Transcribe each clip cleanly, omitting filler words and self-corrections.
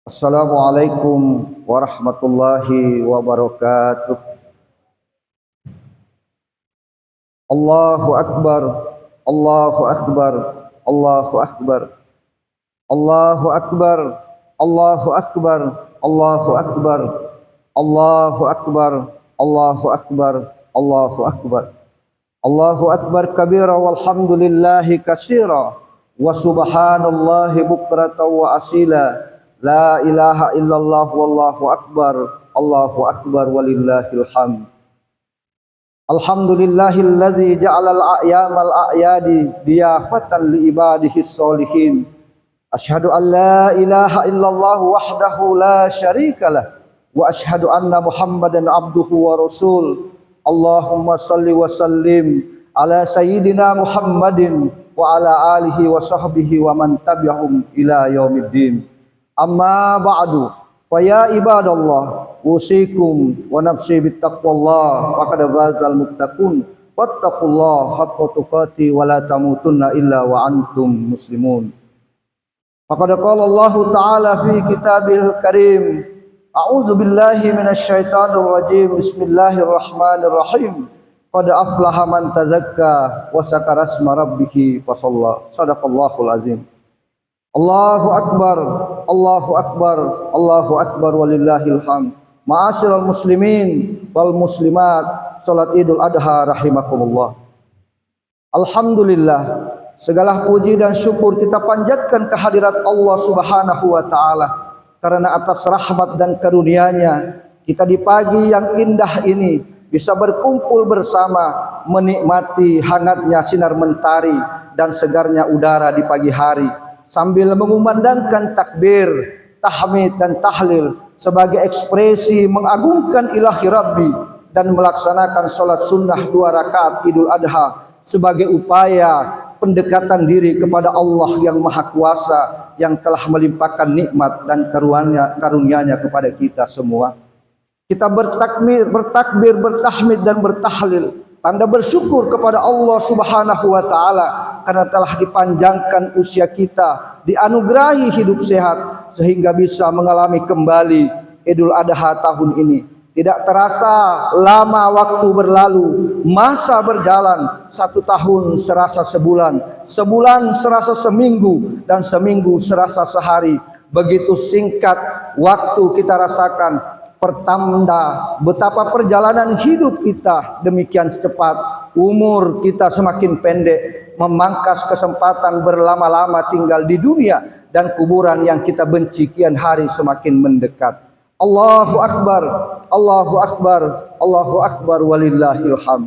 Assalamualaikum warahmatullahi wabarakatuh. Allahu akbar, Allahu akbar, Allahu akbar, Allahu akbar, Allahu akbar, Allahu akbar, Allahu akbar, Allahu akbar, Allahu akbar, Allahu akbar kabira walhamdulillahi katsira wa subhanallahi bukratan wa asila. La ilaha illallah wallahu akbar, Allahu akbar walillahil hamd. Alhamdulillahilladzi ja'alal a'yamal a'yadi diyafatan li ibadihis sholihin. Asyhadu an la ilaha illallah wahdahu la syarikalah wa asyhadu anna Muhammadan abduhu wa rasul. Allahumma salli wa sallim ala sayyidina Muhammadin wa ala alihi wa sahbihi wa man tabi'ahum ila yaumiddin. Amma ba'du, fa ya ibadallah, usikum wa nafsi bittaqwallah, faqad fazal muttaqun, wattaqullaha haqqa tuqati wa la tamutunna illa wa antum muslimun. Faqad qala Allah ta'ala fi kitabil karim, a'udzu billahi minasy syaithanir rajim, bismillahirrahmanirrahim. Qad aflaha man tazakka wa zakara asma rabbih fa shalla. Shadaqallahul azim. Allahu akbar, Allahu akbar, Allahu akbar walillahil hamd. Ma'asyiral muslimin wal muslimat, salat Idul Adha rahimakumullah. Alhamdulillah, segala puji dan syukur kita panjatkan kehadirat Allah Subhanahu wa taala karena atas rahmat dan karunia-Nya kita di pagi yang indah ini bisa berkumpul bersama menikmati hangatnya sinar mentari dan segarnya udara di pagi hari, sambil mengumandangkan takbir, tahmid dan tahlil sebagai ekspresi mengagungkan ilahi Rabbi dan melaksanakan sholat sunnah 2 rakaat Idul Adha sebagai upaya pendekatan diri kepada Allah yang Maha Kuasa yang telah melimpahkan nikmat dan karunia-Nya kepada kita semua. Kita bertakbir, bertahmid dan bertahlil, tanda bersyukur kepada Allah Subhanahu wa taala karena telah dipanjangkan usia kita, dianugerahi hidup sehat sehingga bisa mengalami kembali Idul Adha tahun ini. Tidak terasa lama waktu berlalu, masa berjalan, 1 tahun serasa sebulan, sebulan serasa seminggu, dan seminggu serasa sehari. Begitu singkat waktu kita rasakan, pertanda betapa perjalanan hidup kita demikian cepat. Umur kita semakin pendek, memangkas kesempatan berlama-lama tinggal di dunia, dan kuburan yang kita benci kian hari semakin mendekat. Allahu akbar, Allahu akbar, Allahu akbar walillahil hamd.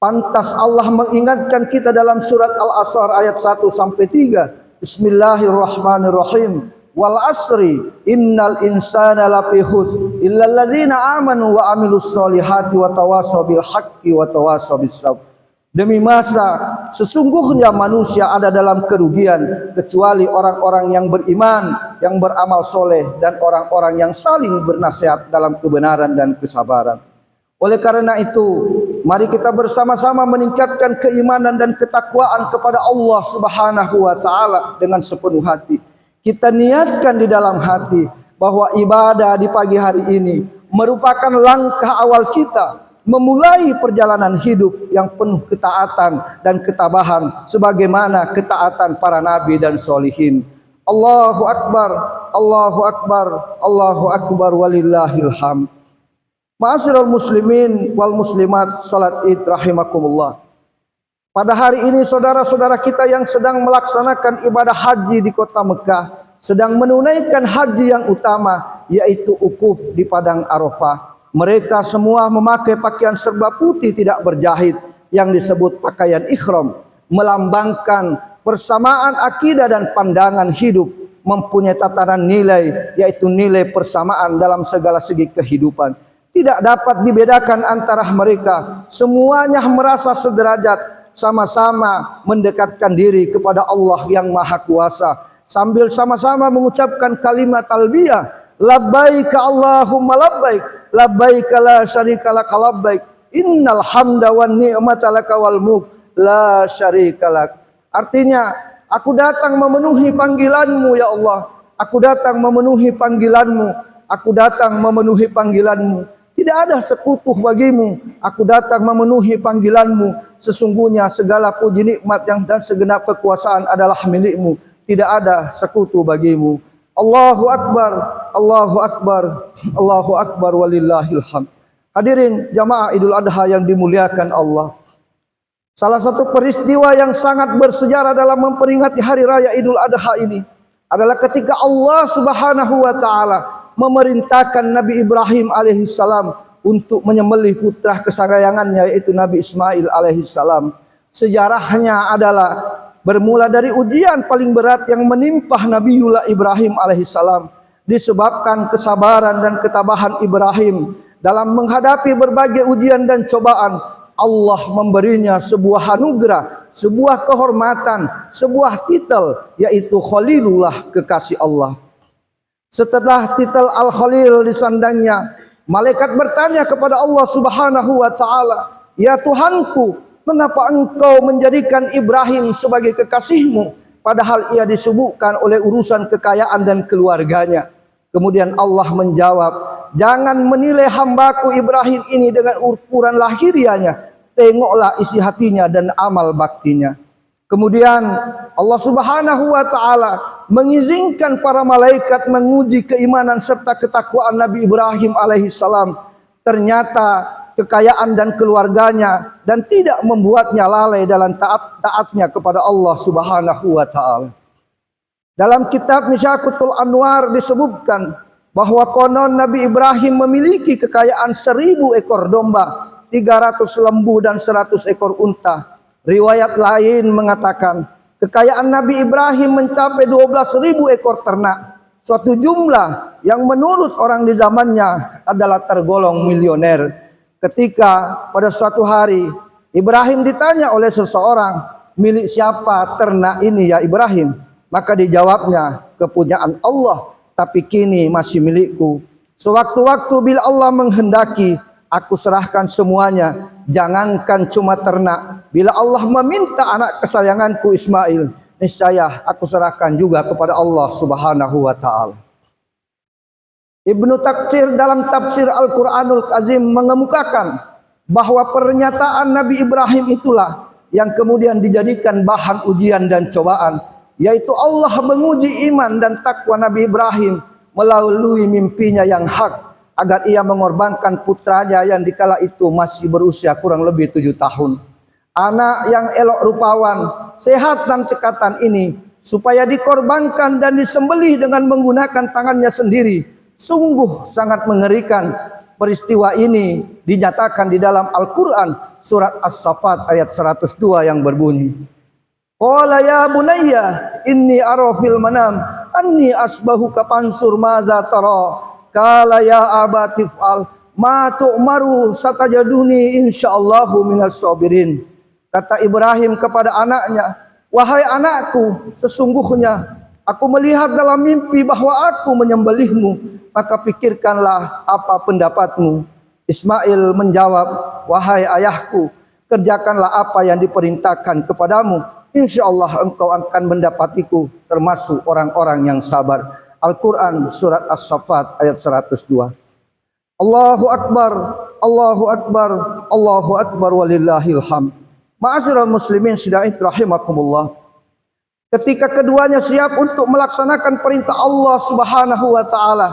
Pantas Allah mengingatkan kita dalam surat Al-Asr ayat 1 sampai 3. Bismillahirrahmanirrahim. Wal asri innal insana lafi khusr illa alladzina amanu wa amilus solihati wa tawasaw bil haqqi wa tawasaw bis sabr. Demi masa sesungguhnya manusia ada dalam kerugian kecuali orang-orang yang beriman, yang beramal soleh, dan orang-orang yang saling bernasihat dalam kebenaran dan kesabaran. Oleh karena itu, mari kita bersama-sama meningkatkan keimanan dan ketakwaan kepada Allah Subhanahu wa taala dengan sepenuh hati. Kita niatkan di dalam hati bahwa ibadah di pagi hari ini merupakan langkah awal kita memulai perjalanan hidup yang penuh ketaatan dan ketabahan sebagaimana ketaatan para nabi dan solihin. Allahu akbar, Allahu akbar, Allahu akbar walillahil hamd. Ma'asyiral muslimin wal muslimat, salat Id rahimakumullah. Pada hari ini saudara-saudara kita yang sedang melaksanakan ibadah haji di kota Mekah sedang menunaikan haji yang utama, yaitu ukuf di padang Arafah. Mereka semua memakai pakaian serba putih tidak berjahit yang disebut pakaian ihram, melambangkan persamaan akidah dan pandangan hidup, mempunyai tatanan nilai, yaitu nilai persamaan dalam segala segi kehidupan. Tidak dapat dibedakan antara mereka, semuanya merasa sederajat, sama-sama mendekatkan diri kepada Allah yang Maha Kuasa, sambil sama-sama mengucapkan kalimat talbiyah, labbaik Allahumma labbaik, labbaik la syarika lak labbaik, innal hamda wan ni'mata laka wal mulk la syarika lak. Artinya, aku datang memenuhi panggilanmu ya Allah, Aku datang memenuhi panggilanmu. Aku datang memenuhi panggilanmu. Tidak ada sekutu bagimu. Aku datang memenuhi panggilanmu. Sesungguhnya segala puji nikmat yang dan segenap kekuasaan adalah milikmu. Tidak ada sekutu bagimu. Allahu Akbar, Allahu Akbar, Allahu Akbar walillahil hamd. Hadirin jamaah Idul Adha yang dimuliakan Allah. Salah satu peristiwa yang sangat bersejarah dalam memperingati hari raya Idul Adha ini adalah ketika Allah Subhanahu wa taala memerintahkan Nabi Ibrahim alaihissalam untuk menyembelih putra kesayangannya yaitu Nabi Ismail alaihissalam. Sejarahnya adalah bermula dari ujian paling berat yang menimpa Nabiullah Ibrahim alaihissalam disebabkan kesabaran dan ketabahan Ibrahim dalam menghadapi berbagai ujian dan cobaan. Allah memberinya sebuah anugerah, sebuah kehormatan, sebuah titel yaitu Khalilullah, kekasih Allah. Setelah titel Al-Khalil disandangnya, malaikat bertanya kepada Allah Subhanahu wa taala, "Ya Tuhanku, mengapa engkau menjadikan Ibrahim sebagai kekasihmu padahal ia disibukkan oleh urusan kekayaan dan keluarganya?" Kemudian Allah menjawab, "Jangan menilai hambaku Ibrahim ini dengan ukuran lahiriahnya. Tengoklah isi hatinya dan amal baktinya." Kemudian Allah Subhanahu wa taala mengizinkan para malaikat menguji keimanan serta ketakwaan Nabi Ibrahim alaihissalam. Ternyata kekayaan dan keluarganya dan tidak membuatnya lalai dalam taatnya kepada Allah Subhanahu wa taala. Dalam kitab Misyakutul Anwar disebutkan bahwa konon Nabi Ibrahim memiliki kekayaan 1000 ekor domba, 300 lembu dan 100 ekor unta. Riwayat lain mengatakan kekayaan Nabi Ibrahim mencapai 12.000 ekor ternak. Suatu jumlah yang menurut orang di zamannya adalah tergolong milioner. Ketika pada suatu hari Ibrahim ditanya oleh seseorang, "Milik siapa ternak ini ya Ibrahim?" Maka dijawabnya, "Kepunyaan Allah, tapi kini masih milikku. Sewaktu-waktu bila Allah menghendaki, aku serahkan semuanya. Jangankan cuma ternak, bila Allah meminta anak kesayanganku Ismail, niscaya aku serahkan juga kepada Allah Subhanahu wa taala." Ibnu Katsir dalam tafsir Al-Quranul Azim mengemukakan bahwa pernyataan Nabi Ibrahim itulah yang kemudian dijadikan bahan ujian dan cobaan, yaitu Allah menguji iman dan takwa Nabi Ibrahim melalui mimpinya yang hak agar ia mengorbankan putranya yang dikala itu masih berusia kurang lebih 7 tahun. Anak yang elok rupawan, sehat dan cekatan ini supaya dikorbankan dan disembelih dengan menggunakan tangannya sendiri. Sungguh sangat mengerikan. Peristiwa ini dinyatakan di dalam Al-Quran surat As-Saffat ayat 102 yang berbunyi, "Qala ya bunayya inni ara fil manam anni asbahuka fansur maza tara." Qala ya abati fa'al ma tu'maru satajaduni insyaallahu minas sabirin. Kata Ibrahim kepada anaknya, "Wahai anakku, sesungguhnya aku melihat dalam mimpi bahwa aku menyembelihmu, maka pikirkanlah apa pendapatmu." Ismail menjawab, "Wahai ayahku, kerjakanlah apa yang diperintahkan kepadamu. Insyaallah engkau akan mendapatiku termasuk orang-orang yang sabar." Al-Quran surat As-Saffat ayat 102. Allahu Akbar, Allahu Akbar, Allahu Akbar walillahil hamd. Ma'asyiral muslimin sidaqin rahimakumullah. Ketika keduanya siap untuk melaksanakan perintah Allah Subhanahu wa taala,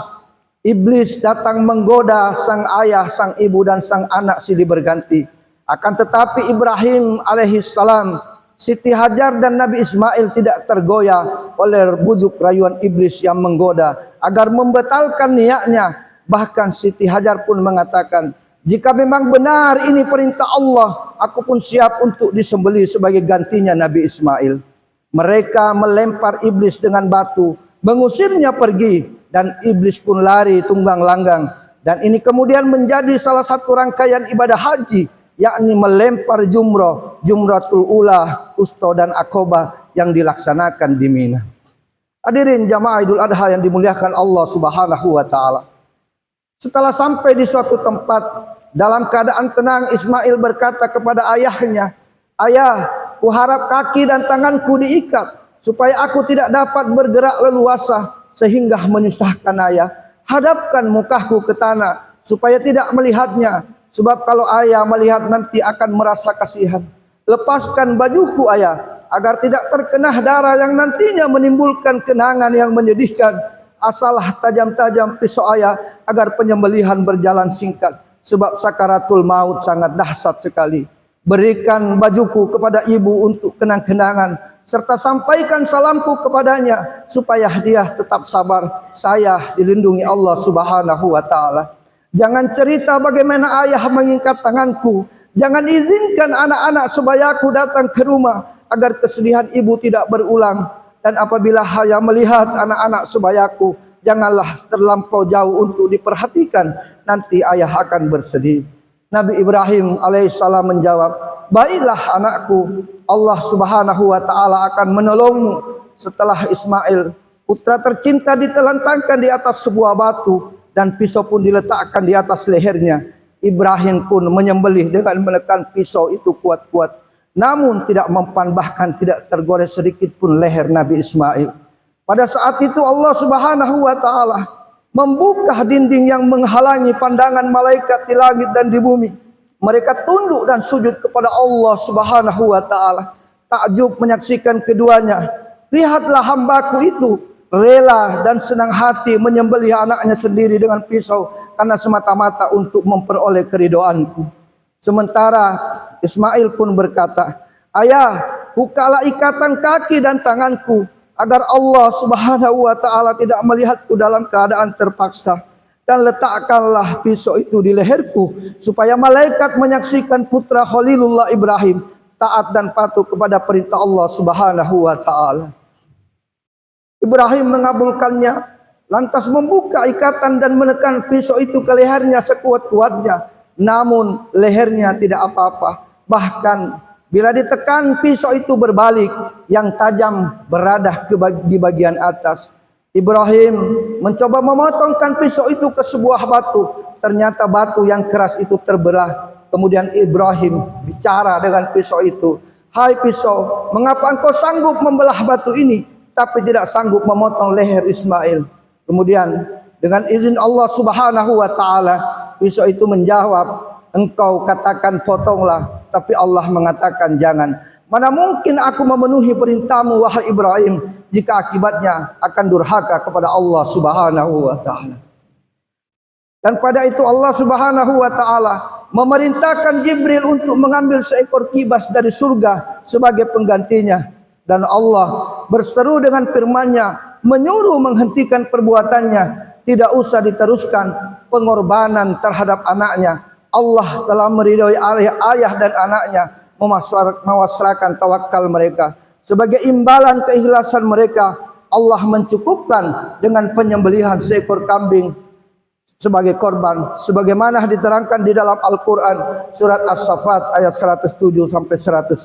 iblis datang menggoda sang ayah, sang ibu dan sang anak silih berganti. Akan tetapi Ibrahim alaihissalam, Siti Hajar dan Nabi Ismail tidak tergoyah oleh bujuk rayuan iblis yang menggoda agar membatalkan niatnya. Bahkan Siti Hajar pun mengatakan, "Jika memang benar ini perintah Allah, aku pun siap untuk disembelih sebagai gantinya Nabi Ismail." Mereka melempar iblis dengan batu, mengusirnya pergi, dan iblis pun lari tunggang langgang. Dan ini kemudian menjadi salah satu rangkaian ibadah haji, yakni melempar jumratul ula, usto dan akobah yang dilaksanakan di Mina. Hadirin jamaah Idul Adha yang dimuliakan Allah Subhanahu wa taala. Setelah sampai di suatu tempat, dalam keadaan tenang Ismail berkata kepada ayahnya, "Ayah, kuharap kaki dan tanganku diikat supaya aku tidak dapat bergerak leluasa." sehingga menyusahkan ayah. Hadapkan mukaku ke tanah supaya tidak melihatnya, sebab kalau ayah melihat nanti akan merasa kasihan. Lepaskan bajuku ayah, agar tidak terkena darah yang nantinya menimbulkan kenangan yang menyedihkan. Asalah tajam-tajam pisau ayah, agar penyembelihan berjalan singkat, sebab sakaratul maut sangat dahsyat sekali. Berikan bajuku kepada ibu untuk kenang-kenangan, serta sampaikan salamku kepadanya supaya dia tetap sabar. Saya dilindungi Allah Subhanahu wa taala. Jangan cerita bagaimana ayah mengikat tanganku. Jangan izinkan anak-anak sebayaku datang ke rumah agar kesedihan ibu tidak berulang. Dan apabila ayah melihat anak-anak sebayaku, janganlah terlampau jauh untuk diperhatikan, nanti ayah akan bersedih. Nabi Ibrahim alaihissalam menjawab, baiklah anakku, Allah Subhanahu wa taala akan menolongmu. Setelah Ismail, putra tercinta, ditelentangkan di atas sebuah batu dan pisau pun diletakkan di atas lehernya. Ibrahim pun menyembelih dengan menekan pisau itu kuat-kuat, namun tidak mempan, bahkan tidak tergores sedikit pun leher Nabi Ismail. Pada saat itu Allah Subhanahu wa taala membuka dinding yang menghalangi pandangan malaikat di langit dan di bumi. Mereka tunduk dan sujud kepada Allah Subhanahu wa taala. Takjub menyaksikan keduanya. Lihatlah hambaku itu rela dan senang hati menyembelih anaknya sendiri dengan pisau karena semata-mata untuk memperoleh keridhoanku. Sementara Ismail pun berkata, ayah, bukalah ikatan kaki dan tanganku, agar Allah Subhanahu wa taala tidak melihatku dalam keadaan terpaksa, dan letakkanlah pisau itu di leherku supaya malaikat menyaksikan putra Khalilullah Ibrahim taat dan patuh kepada perintah Allah Subhanahu wa taala. Ibrahim mengabulkannya, lantas membuka ikatan dan menekan pisau itu ke lehernya sekuat-kuatnya, namun lehernya tidak apa-apa. Bahkan bila ditekan, pisau itu berbalik, yang tajam berada di bagian atas. Ibrahim mencoba memotongkan pisau itu ke sebuah batu. Ternyata batu yang keras itu terbelah. Kemudian Ibrahim bicara dengan pisau itu, hai pisau, mengapa engkau sanggup membelah batu ini, tapi tidak sanggup memotong leher Ismail? Kemudian dengan izin Allah Subhanahu wa taala, pisau itu menjawab, engkau katakan potonglah, tapi Allah mengatakan jangan. Mana mungkin aku memenuhi perintahmu wahai Ibrahim, jika akibatnya akan durhaka kepada Allah Subhanahu wa taala. Dan pada itu Allah Subhanahu wa taala memerintahkan Jibril untuk mengambil seekor kibas dari surga sebagai penggantinya. Dan Allah berseru dengan firman-Nya, menyuruh menghentikan perbuatannya, tidak usah diteruskan pengorbanan terhadap anaknya. Allah telah meridhoi ayah dan anaknya, mewasrahkan tawakal mereka. Sebagai imbalan keikhlasan mereka, Allah mencukupkan dengan penyembelihan seekor kambing sebagai korban, sebagaimana diterangkan di dalam Al-Quran surat As-Saffat ayat 107 sampai 110.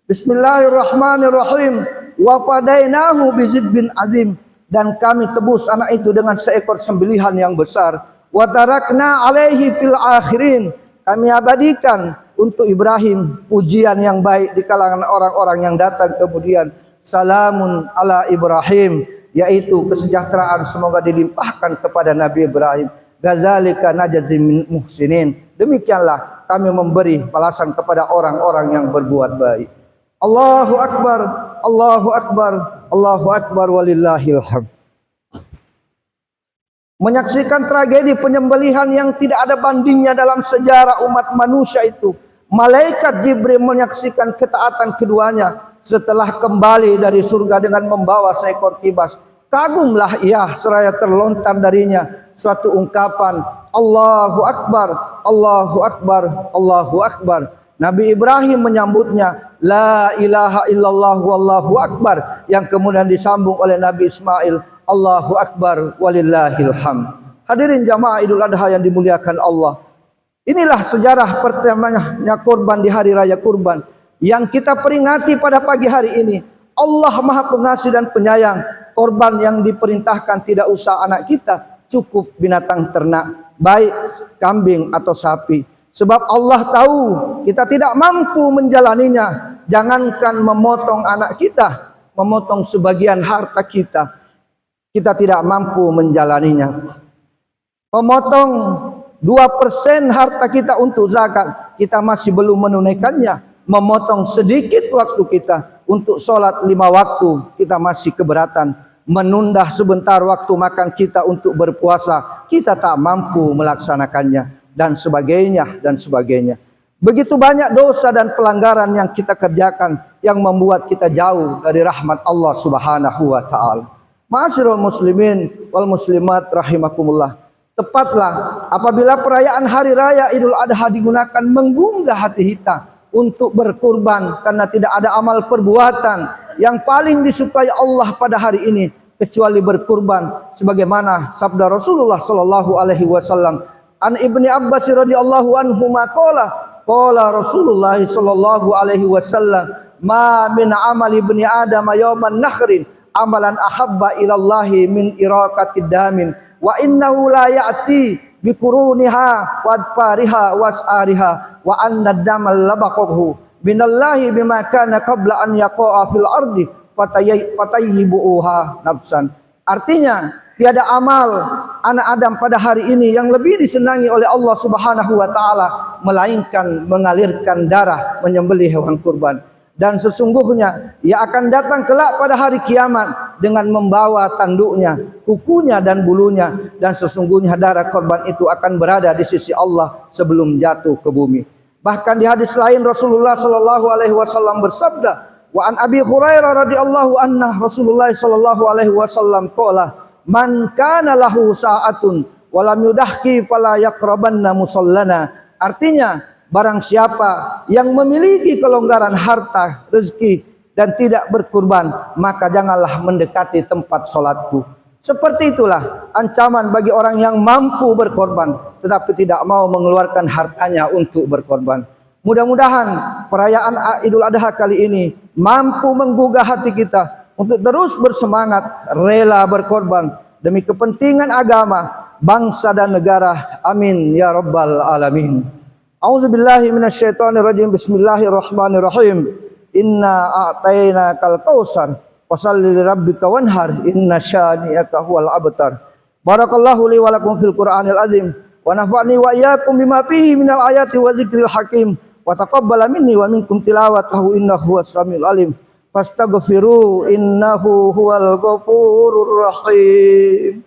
Bismillahirrahmanirrahim. Wa fadainahu bizibhin azim, dan kami tebus anak itu dengan seekor sembelihan yang besar. Wa tarakna alaihi fil akhirin, kami abadikan untuk Ibrahim pujian yang baik di kalangan orang-orang yang datang kemudian. Salamun ala Ibrahim, yaitu kesejahteraan semoga dilimpahkan kepada Nabi Ibrahim. Gazalika najazil muhsinin, demikianlah kami memberi balasan kepada orang-orang yang berbuat baik. Allahu akbar, Allahu akbar, Allahu akbar, walillahil hamd. Menyaksikan tragedi penyembelihan yang tidak ada bandingnya dalam sejarah umat manusia itu, malaikat Jibril menyaksikan ketaatan keduanya setelah kembali dari surga dengan membawa seekor kibas. Kagumlah ia seraya terlontar darinya suatu ungkapan, Allahu akbar, Allahu akbar, Allahu akbar. Nabi Ibrahim menyambutnya, la ilaha illallah wallahu akbar, yang kemudian disambung oleh Nabi Ismail, Allahu akbar walillahil hamd. Hadirin jamaah Idul Adha yang dimuliakan Allah, inilah sejarah pertamanya kurban di hari raya kurban yang kita peringati pada pagi hari ini. Allah Maha Pengasih dan Penyayang. Korban yang diperintahkan tidak usah anak kita, cukup binatang ternak, baik kambing atau sapi. Sebab Allah tahu kita tidak mampu menjalaninya. Jangankan memotong anak kita, memotong sebagian harta kita. kita tidak mampu menjalaninya. Memotong 2% harta kita untuk zakat, kita masih belum menunaikannya. Memotong sedikit waktu kita untuk sholat 5 waktu, kita masih keberatan. Menunda sebentar waktu makan kita untuk berpuasa, kita tak mampu melaksanakannya, dan sebagainya, dan sebagainya. Begitu banyak dosa dan pelanggaran yang kita kerjakan, yang membuat kita jauh dari rahmat Allah Subhanahu wa ta'ala. Ma'asyiral muslimin wal muslimat rahimakumullah. Tepatlah apabila perayaan hari raya Idul Adha digunakan menggugah hati kita untuk berkurban, karena tidak ada amal perbuatan yang paling disukai Allah pada hari ini kecuali berkurban, sebagaimana sabda Rasulullah sallallahu alaihi wasallam. An Ibni Abbas radhiyallahu anhu qala Rasulullah sallallahu alaihi wasallam, ma min amali ibni adam yawman nakhrin amalan ahabba ilallahi min iraqatid damin wa innahu la ya'ti bi quruniha wa adfariha was'ariha wa anna damal labaqahu binallahi bima kana qabla an yaqa'a fil ardi fatayyibuha nafsan. Artinya, tiada amal anak Adam pada hari ini yang lebih disenangi oleh Allah Subhanahu wa taala melainkan mengalirkan darah menyembelih hewan kurban. Dan sesungguhnya ia akan datang kelak pada hari kiamat dengan membawa tanduknya, kukunya dan bulunya, dan sesungguhnya darah korban itu akan berada di sisi Allah sebelum jatuh ke bumi. Bahkan di hadis lain Rasulullah sallallahu alaihi wasallam bersabda, wa an Abi Hurairah radhiyallahu anhu Rasulullah sallallahu alaihi wasallam qala, man kana lahu sa'atun wa lam yudahki fala yaqrabanna musallana. Artinya, barang siapa yang memiliki kelonggaran harta, rezeki, dan tidak berkurban, maka janganlah mendekati tempat solatku. Seperti itulah ancaman bagi orang yang mampu berkorban, tetapi tidak mau mengeluarkan hartanya untuk berkorban. Mudah-mudahan perayaan Idul Adha kali ini mampu menggugah hati kita untuk terus bersemangat, rela berkorban demi kepentingan agama, bangsa dan negara. Amin ya rabbal alamin. A'udzubillahi minasyaitonirrajim. Bismillahirrahmanirrahim. Inna a'tainakal kautsar fashalli lirabbika wanhar inna syani'aka huwal abtar. Barakallahu li wa lakum fil Qur'anil azim wa nafa'ni wa iyyakum bima fihi minal ayati wa dzikril hakim wa taqabbala minni wa minkum tilawatahu innahu huwas samiul alim. Fastaghfiru innahu huwal ghafurur rahim.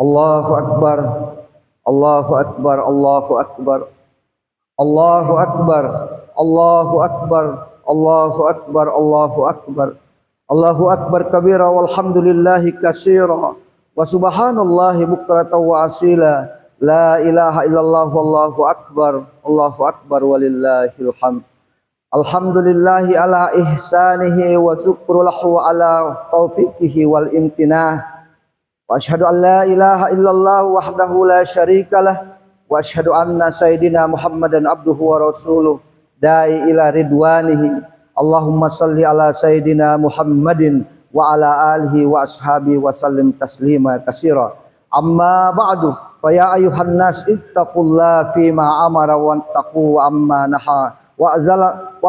Allahu akbar, Allahu akbar, Allahu akbar, Allahu akbar, Allahu akbar, Allahu akbar, Allahu akbar, Allahu akbar kabira walhamdulillahi katsira wa subhanallahi bukratan wa asila. La ilaha illallah wallahu akbar, Allahu akbar walillahil hamd. Alhamdulillahi ala ihsanihi wa syukru lahu ala taufiqihi wal imtinah. Wa asyhadu an la ilaha illallah wahdahu la syarikalah wa asyhadu anna sayyidina Muhammadan abduhu wa rasuluh da'i ila ridwanihi. Allahumma salli ala sayyidina Muhammadin wa ala alihi wa ashabihi wa sallim taslima katsira. Amma ba'du, fa ya ayuhan nas ittaqullaha fima amara wa taqu amma naha wa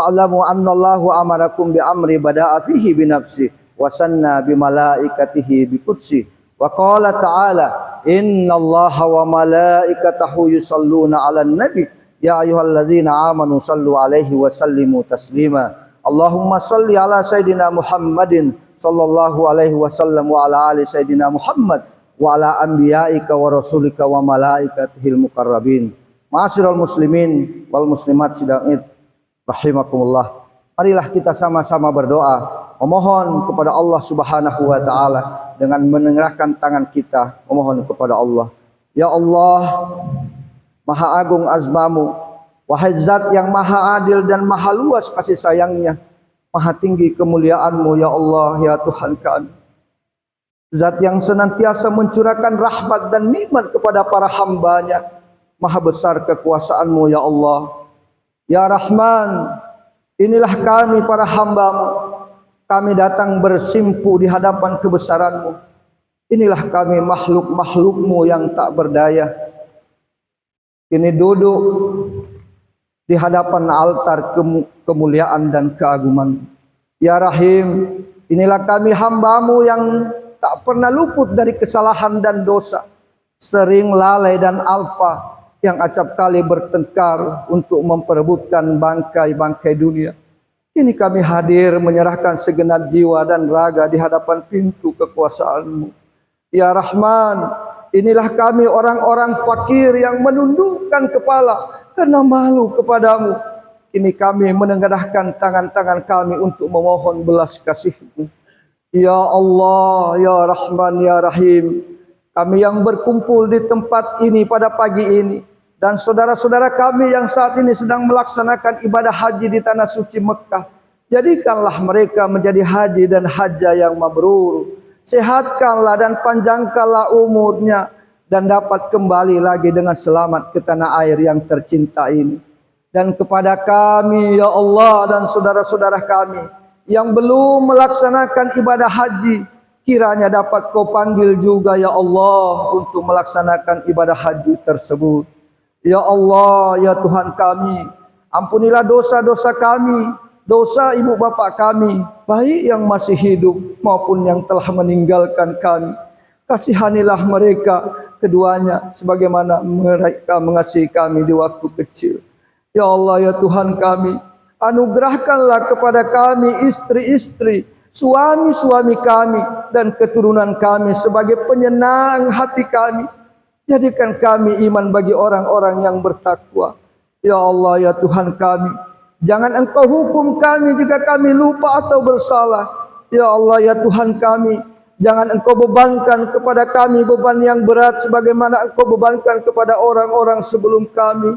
alamu anna Allahu amarakum bi amri bada'a fihi bi nafsi wa sanna bi malaikatihi bi qudsi. Wa qala ta'ala innallaha wa malaikatahu yusalluna 'alan nabi ya ayyuhalladzina amanu sallu 'alaihi wa sallimu taslima. Allahumma salli ala sayyidina Muhammadin sallallahu alaihi wasallam wa ala ali sayyidina Muhammad wa ala anbiya'ika wa rasulika wa malaikatihil muqarrabin. Ma'asyiral muslimin wal muslimat sidang Id rahimakumullah. Marilah kita sama-sama berdoa memohon kepada Allah Subhanahu wa taala dengan menengerahkan tangan kita memohon kepada Allah. Ya Allah, Maha Agung azmamu, wahai Zat yang Maha Adil dan Maha Luas kasih sayangnya, Maha tinggi kemuliaanmu ya Allah ya Tuhan kami. Zat yang senantiasa mencurahkan rahmat dan nikmat kepada para hambanya, Maha besar kekuasaanmu ya Allah. Ya Rahman, inilah kami para hamba-Mu. Kami datang bersimpu di hadapan kebesaran-Mu. Inilah kami makhluk-makhluk-Mu yang tak berdaya. Ini duduk di hadapan altar kemuliaan dan keagungan. Ya Rahim, inilah kami hamba-Mu yang tak pernah luput dari kesalahan dan dosa, sering lalai dan alpa, yang acap kali bertengkar untuk memperebutkan bangkai-bangkai dunia. Kini kami hadir menyerahkan segenap jiwa dan raga di hadapan pintu kekuasaan-Mu. Ya Rahman, inilah kami orang-orang fakir yang menundukkan kepala karena malu kepadamu. Kini kami menengadahkan tangan-tangan kami untuk memohon belas kasih-Mu. Ya Allah, Ya Rahman, Ya Rahim, kami yang berkumpul di tempat ini pada pagi ini, dan saudara-saudara kami yang saat ini sedang melaksanakan ibadah haji di tanah suci Mekah, jadikanlah mereka menjadi haji dan hajjah yang mabrur. Sehatkanlah dan panjangkanlah umurnya, dan dapat kembali lagi dengan selamat ke tanah air yang tercinta ini. Dan kepada kami, Ya Allah, dan saudara-saudara kami yang belum melaksanakan ibadah haji, kiranya dapat Kau panggil juga, Ya Allah, untuk melaksanakan ibadah haji tersebut. Ya Allah, Ya Tuhan kami, ampunilah dosa-dosa kami, dosa ibu bapa kami, baik yang masih hidup maupun yang telah meninggalkan kami. Kasihanilah mereka keduanya sebagaimana mereka mengasihi kami di waktu kecil. Ya Allah, Ya Tuhan kami, anugerahkanlah kepada kami istri-istri, suami-suami kami, dan keturunan kami sebagai penyenang hati kami. Jadikan kami iman bagi orang-orang yang bertakwa. Ya Allah, Ya Tuhan kami, jangan Engkau hukum kami jika kami lupa atau bersalah. Ya Allah, Ya Tuhan kami, jangan Engkau bebankan kepada kami beban yang berat sebagaimana Engkau bebankan kepada orang-orang sebelum kami.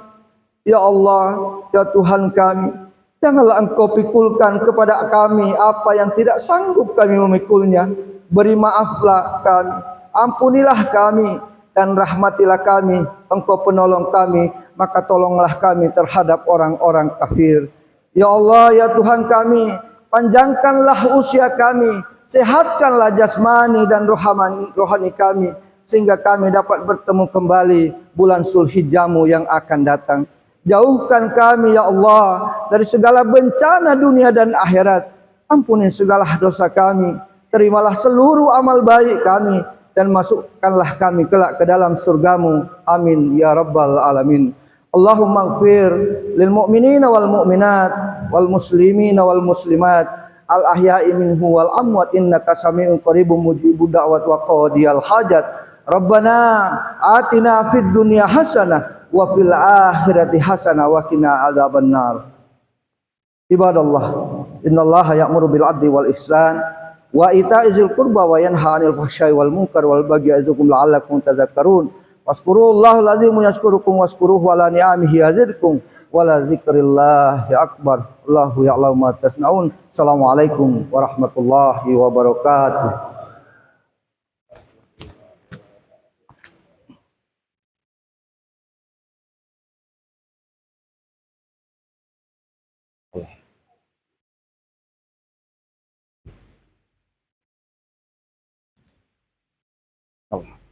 Ya Allah, Ya Tuhan kami, janganlah Engkau pikulkan kepada kami apa yang tidak sanggup kami memikulnya. Beri maaflah kami, ampunilah kami, dan rahmatilah kami. Engkau penolong kami, maka tolonglah kami terhadap orang-orang kafir. Ya Allah, Ya Tuhan kami, panjangkanlah usia kami, sehatkanlah jasmani dan rohani kami, sehingga kami dapat bertemu kembali bulan Zulhijjah-Mu yang akan datang. Jauhkan kami, Ya Allah, dari segala bencana dunia dan akhirat. Ampuni segala dosa kami, terimalah seluruh amal baik kami, dan masukkanlah kami kelak ke dalam surga-Mu. Amin ya rabbal alamin. Allahumma ighfir lil mu'minina wal mu'minat wal muslimina wal muslimat al ahya'i minhu wal amwat, innaka sami'un qaribun mujibud da'wat wa qadiyal hajat. Rabbana atina fid dunya hasanah wa fil akhirati hasanah wa qina adzabannar. Ibadallah, innallaha ya'muru bil 'adli wal ihsan wa ita'izil qurba wa yanha 'anil fahsya'i wal munkar wal bagyi ya'idukum la'allakum tadhakkarun. Waskurullaha alazim yashkurukum waskuruhu ala ni'amihi yazidkum wa la dzikrillahi akbar. Allahu ya'lamu ma tasnaun. Assalamualaikum warahmatullahi wabarakatuh. Allah.